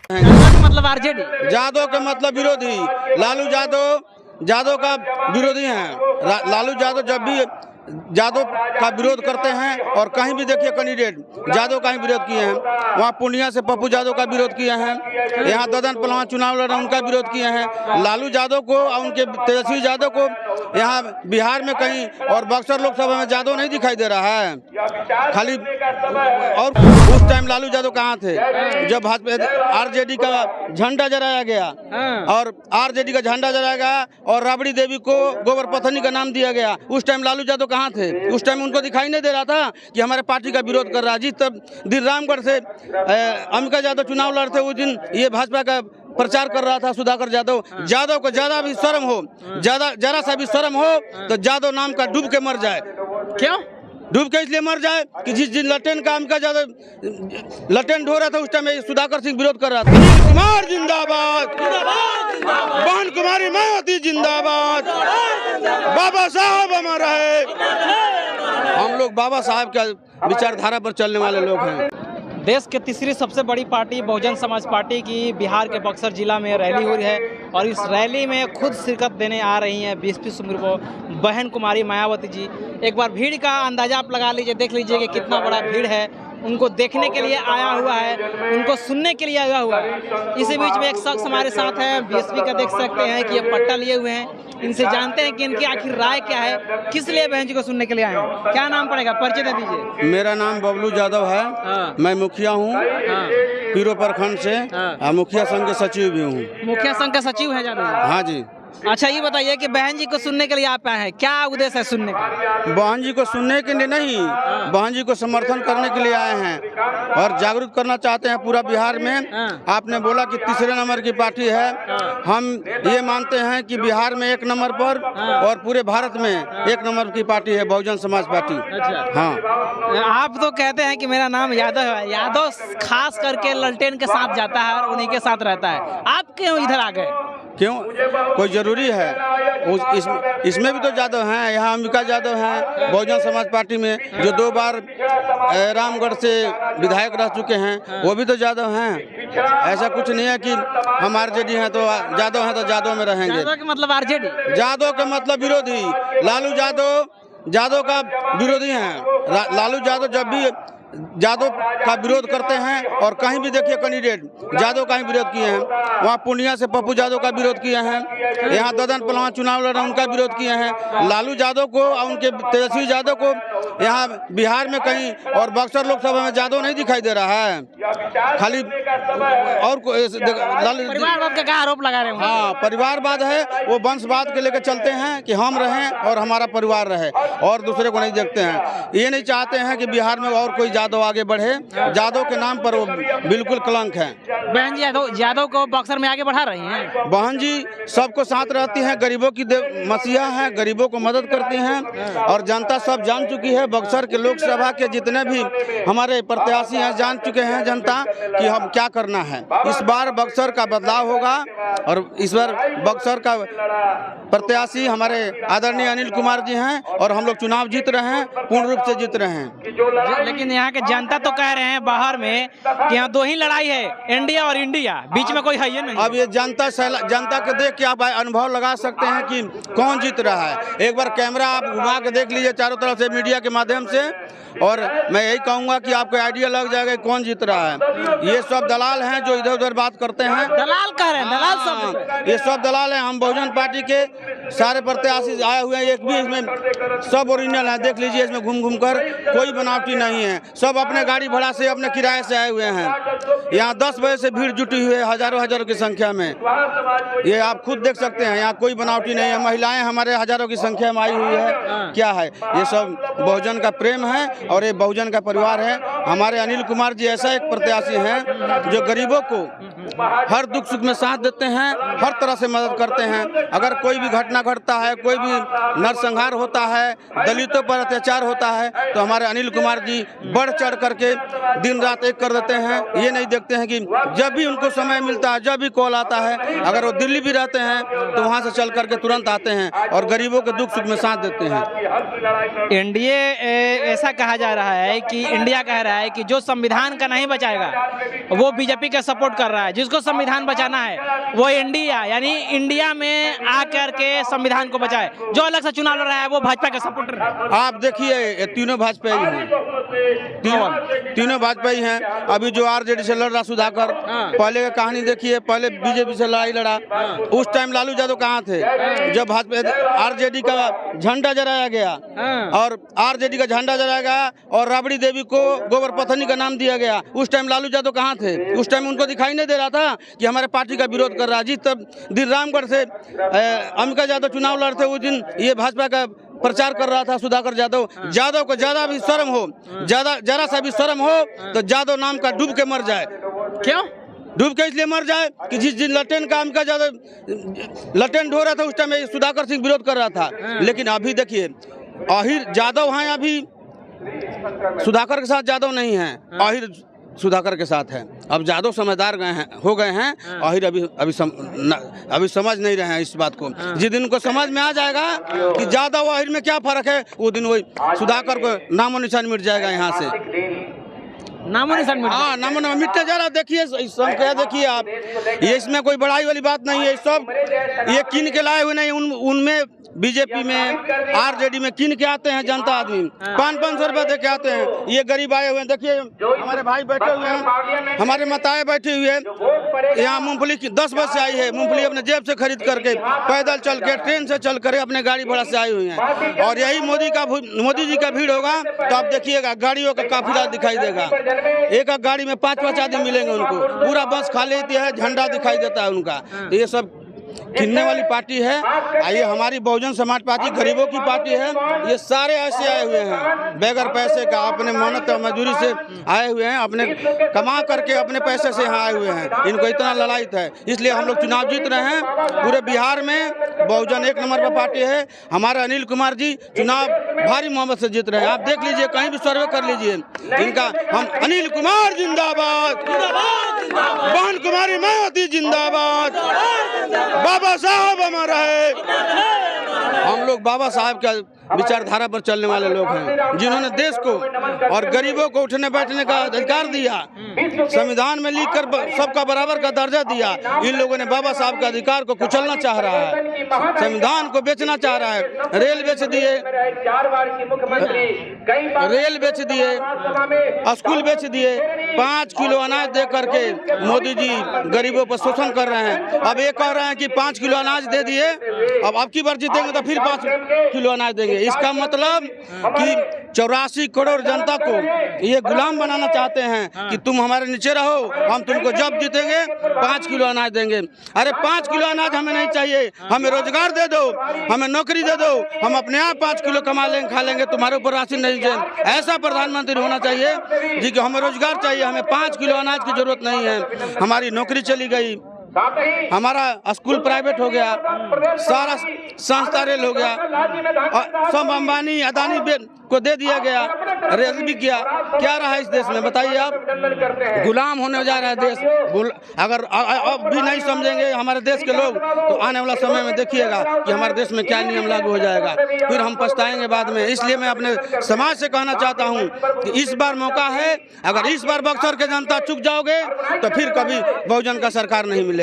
मतलब आरजेडी, यादव के मतलब विरोधी। लालू यादव का विरोधी हैं। लालू यादव जब भी यादव का विरोध करते हैं और कहीं भी देखिए कैंडिडेट यादव का ही विरोध किए हैं। वहाँ पूर्णिया से पप्पू यादव का विरोध किए हैं, यहाँ ददन पहलवान चुनाव लड़ रहे हैं उनका विरोध किए हैं। लालू यादव को और उनके तेजस्वी यादव को यहाँ बिहार में कहीं और बक्सर लोकसभा में यादव नहीं दिखाई दे रहा है खाली। और उस टाइम लालू यादव कहाँ थे जब भाजपा आरजेडी का झंडा जलाया गया और आरजेडी का झंडा जलाया गया और राबड़ी देवी को गोबर पथनी का नाम दिया गया। उस टाइम लालू यादव कहाँ थे? उस टाइम उनको दिखाई नहीं दे रहा था कि हमारे पार्टी का विरोध कर रहा है। जिस तब दिन रामगढ़ से अंबिका यादव चुनाव लड़ते उस दिन ये भाजपा का प्रचार कर रहा था सुधाकर यादव। यादव को ज्यादा भी शर्म हो, जरा सा भी शर्म हो तो यादव नाम का डूब के मर जाए। क्यों डूब के इसलिए मर जाए कि जिस दिन लटेन का अंबिका यादव लटेन ढो रहा था उस टाइम सुधाकर सिंह विरोध कर रहा था। कुमार जिंदाबाद, बहन कुमारी मायावती जिंदाबाद, बाबा साहब अमर है। हम लोग बाबा साहब का विचारधारा पर चलने वाले लोग हैं। देश के तीसरी सबसे बड़ी पार्टी बहुजन समाज पार्टी की बिहार के बक्सर जिला में रैली हो रही है और इस रैली में खुद शिरकत देने आ रही हैं बीएसपी सुप्रीमो बहन कुमारी मायावती जी। एक बार भीड़ का अंदाजा आप लगा लीजिए, देख लीजिए कि कितना बड़ा भीड़ है। उनको देखने के लिए आया हुआ है, उनको सुनने के लिए आया हुआ है। इसी बीच में एक शख्स हमारे साथ है बीएसपी का, देख सकते हैं कि ये पट्टा लिए हुए हैं। इनसे जानते हैं कि इनकी आखिर राय क्या है, किस लिए बहन जी को सुनने के लिए आए हैं। क्या नाम पड़ेगा, परिचय दे दीजिए। मेरा नाम बबलू यादव है। मैं मुखिया हूँ पीरो प्रखंड से। मुखिया संघ के सचिव भी हूँ। मुखिया संघ का सचिव है यादव जी? हाँ जी। अच्छा ये बताइए कि बहन जी को सुनने के लिए आप आए हैं, क्या उद्देश्य है सुनने का? बहन जी को सुनने के लिए नहीं, बहन जी को समर्थन करने के लिए आए हैं और जागरूक करना चाहते हैं पूरा बिहार में। आपने बोला कि तीसरे नंबर की पार्टी है, हम ये मानते हैं कि बिहार में 1 नंबर पर और पूरे भारत में 1 नंबर की पार्टी है बहुजन समाज पार्टी। अच्छा। हाँ, आप तो कहते हैं कि मेरा नाम यादव है। यादव खास करके ललटेन के साथ जाता है और उन्हीं के साथ रहता है। आप क्यों इधर आ गए? क्यों, कोई जरूरी है? इसमें भी तो यादव हैं। यहाँ अंबिका यादव हैं बहुजन समाज पार्टी में, जो 2 बार रामगढ़ से विधायक रह चुके हैं, वो भी तो यादव हैं। ऐसा कुछ नहीं है कि हम आरजेडी हैं तो यादव हैं तो यादव में रहेंगे। यादव के मतलब आरजेडी, यादव के मतलब विरोधी। लालू यादव का विरोधी हैं। लालू यादव जब भी यादव का विरोध करते हैं और कहीं भी देखिए कैंडिडेट यादव का ही विरोध किए हैं। वहाँ पूर्णिया से पप्पू यादव का विरोध किए हैं, यहाँ ददन पहलवान चुनाव लड़ रहे हैं उनका विरोध किए हैं। लालू यादव को और उनके तेजस्वी यादव को यहाँ बिहार में कहीं और बक्सर लोकसभा में यादव नहीं दिखाई दे रहा है खाली। और परिवारवाद का क्या आरोप लगा रहे हैं? हाँ, परिवारवाद है, वो वंशवाद के लेकर चलते हैं कि हम रहें और हमारा परिवार रहे और दूसरे को नहीं देखते हैं। ये नहीं चाहते हैं कि बिहार में और कोई यादव आगे बढ़े। यादव के नाम पर वो बिल्कुल कलंक है। बहन जी यादव को बक्सर में आगे बढ़ा रही हैं। बहन जी सबको साथ रहती हैं, गरीबों की मसीहा हैं, गरीबों को मदद करती हैं और जनता सब जान चुकी है। बक्सर के लोकसभा के जितने भी हमारे प्रत्याशी हैं जान चुके हैं जनता कि हम क्या करना है। इस बार बक्सर का बदलाव होगा और इस बार बक्सर का प्रत्याशी हमारे आदरणीय अनिल कुमार जी हैं और हम लोग चुनाव जीत रहे हैं, पूर्ण रूप से जीत रहे हैं। लेकिन यहाँ के जनता तो कह रहे हैं बाहर में कि यहाँ 2 ही लड़ाई है, इंडिया और इंडिया, बीच में कोई है ही नहीं। अब ये जनता को देख के आप अनुभव लगा सकते हैं कि कौन जीत रहा है। एक बार कैमरा आप घुमा के देख लीजिए चारों तरफ से मीडिया के माध्यम से, और मैं यही कहूँगा कि आपको आइडिया लग जाएगा कौन जीत रहा है। ये सब दलाल हैं जो इधर उधर बात करते हैं। दलाल कह रहे हैं, दलाल सब, ये सब दलाल हैं। हम बहुजन पार्टी के सारे प्रत्याशी आए हुए हैं, एक भी इसमें सब ओरिजिनल है। देख लीजिए इसमें घूम घूम कर कोई बनावटी नहीं है, सब अपने गाड़ी भाड़ा से अपने किराए से आए हुए हैं। यहाँ 10 बजे से भीड़ जुटी हुई है, हजारों की संख्या में। ये आप खुद देख सकते हैं, यहाँ कोई बनावटी नहीं है। महिलाएं हमारे हजारों की संख्या में आई हुई है। क्या है, ये सब बहुजन का प्रेम है और ये बहुजन का परिवार है। हमारे अनिल कुमार जी ऐसा एक प्रत्याशी हैं जो गरीबों को हर दुख सुख में साथ देते हैं, हर तरह से मदद करते हैं। अगर कोई भी घटना घटता है, कोई भी नरसंहार होता है, दलितों पर अत्याचार होता है, तो हमारे अनिल कुमार जी बढ़ चढ़ करके दिन रात एक कर देते हैं। ये नहीं देखते हैं कि जब भी उनको समय मिलता है, जब भी कॉल आता है, अगर वो दिल्ली भी रहते हैं तो वहाँ से चल करके तुरंत आते हैं और गरीबों के दुख सुख में साथ देते हैं। एनडीए ऐसा कहा जा रहा है कि इंडिया कह रहा है कि जो संविधान का नहीं बचाएगा वो बीजेपी का सपोर्ट कर रहा है, जिसको संविधान बचाना है वो इंडिया यानी इंडिया में आकर के संविधान को बचाए। जो अलग से चुनाव लड़ रहा है वो भाजपा का सपोर्टर है। आप देखिए तीनों भाजपा ही हैं, तीनों भाजपा ही हैं। अभी जो आरजेडी से लड़ रहा सुधाकर, पहले का कहानी देखिए, पहले बीजेपी से लड़ाई लड़ा, उस टाइम लालू यादव कहाँ थे? जब भाजपा आरजेडी का झंडा जलाया गया और आरजेडी का झंडा जलाया गया और राबड़ी देवी को गोबर पत्नी का नाम दिया गया, उस टाइम लालू यादव कहाँ थे? उस टाइम उनको दिखाई नहीं दे रहा था कि हमारे पार्टी का विरोध कर रहा है। जिस तब दिन रामगढ़ से अम्बिका यादव चुनाव लड़ते उस दिन ये भाजपा का प्रचार कर रहा था सुधाकर यादव। यादव को ज्यादा भी शर्म हो, जरा सा भी शर्म हो तो यादव नाम का डूब के मर जाए। क्यों डूब के इसलिए मर जाए कि जिस दिन लटेन का अम्बिका यादव लटेन ढो रहा था उस टाइम सुधाकर सिंह विरोध कर रहा था। लेकिन अभी देखिए आहिर यादव हैं, अभी सुधाकर के साथ यादव नहीं है, आहिर सुधाकर के साथ है। अब यादव समझदार हो गए हैं, आहिर अभी समझ नहीं रहे हैं इस बात को। जिस दिन उनको समझ में आ जाएगा कि यादव आहिर में क्या फर्क है, वो दिन वही सुधाकर को नामो निशान मिट जाएगा यहाँ से। नामो निशान मिट हाँ, नामो निशान मिटते जा रहा। देखिए सब क्या, देखिए आप, ये इसमें कोई बड़ाई वाली बात नहीं है। सब ये किन के लाए हुए नहीं, उनमें बीजेपी में आरजेडी में किन के आते हैं जनता आदमी, 500-500 रुपए दे के आते हैं। ये गरीब आए हुए हैं, देखिए हमारे भाई बैठे हुए हैं, हमारे माताएं बैठी हुई है। यहाँ मूंगफली 10 बजे से आई है, मूंगफली अपने जेब से खरीद करके, पैदल चल के, ट्रेन से चल कर, अपने गाड़ी घोड़ा से आई हुई हैं। और यही मोदी जी का भीड़ होगा तो आप देखिएगा गाड़ियों का काफिला दिखाई देगा। एक गाड़ी में 5-5 आदमी मिलेंगे उनको, पूरा बस खाली है, झंडा दिखाई देता है उनका। तो ये सब किन्ने वाली पार्टी है। ये हमारी बहुजन समाज पार्टी गरीबों की पार्टी है। ये सारे ऐसे आए हुए हैं बगैर पैसे का, अपने मेहनत मजदूरी से आए हुए हैं, अपने कमा करके अपने पैसे से यहाँ आए हुए हैं। इनको इतना ललायत है, इसलिए हम लोग चुनाव जीत रहे हैं। पूरे बिहार में बहुजन 1 नंबर पर पार्टी है। हमारे अनिल कुमार जी चुनाव भारी मोहब्बत से जीत रहे हैं। आप देख लीजिए, कहीं भी सर्वे कर लीजिए इनका। हम अनिल कुमार जिंदाबाद, बहन कुमारी मायावती जिंदाबाद, बाबा साहब हमारा है। हम लोग बाबा साहब का विचारधारा पर चलने वाले लोग हैं, जिन्होंने देश को और गरीबों को उठने बैठने का अधिकार दिया, संविधान में लिखकर सबका बराबर का दर्जा दिया। इन लोगों ने बाबा साहब के अधिकार को कुचलना चाह रहा है, संविधान को बेचना चाह रहा है। रेल बेच दिए, स्कूल बेच दिए, 5 किलो अनाज दे करके मोदी जी गरीबों पर शोषण कर रहे हैं। अब ये कह रहे हैं कि 5 किलो अनाज दे दिए, अब की बार जीतेंगे तो फिर 5 किलो अनाज देंगे। इसका मतलब कि 84 करोड़ जनता को ये गुलाम बनाना चाहते हैं कि तुम हमारे नीचे रहो, हम तुमको जब जीतेंगे 5 किलो अनाज देंगे। अरे 5 किलो अनाज हमें नहीं चाहिए, हमें रोजगार दे दो, हमें नौकरी दे दो, हम अपने आप 5 किलो कमा लेंगे, खा लेंगे, तुम्हारे ऊपर राशन नहीं दें। ऐसा प्रधानमंत्री होना चाहिए जी कि हमें रोजगार चाहिए, हमें 5 किलो अनाज की जरूरत नहीं है। हमारी नौकरी चली गई, हमारा स्कूल प्राइवेट हो गया, सारा संस्था रेल हो गया, सब अंबानी अदानी को दे दिया गया, रेल भी किया। क्या रहा इस देश में बताइए आप? गुलाम होने जा रहा है देश। अगर अब भी नहीं समझेंगे हमारे देश के लोग तो आने वाला समय में देखिएगा कि हमारे देश में क्या नियम लागू हो जाएगा, फिर हम पछताएंगे बाद में। इसलिए मैं अपने समाज से कहना चाहता हूँ कि इस बार मौका है, अगर इस बार बक्सर के जनता चुक जाओगे तो फिर कभी बहुजन का सरकार नहीं मिलेगा।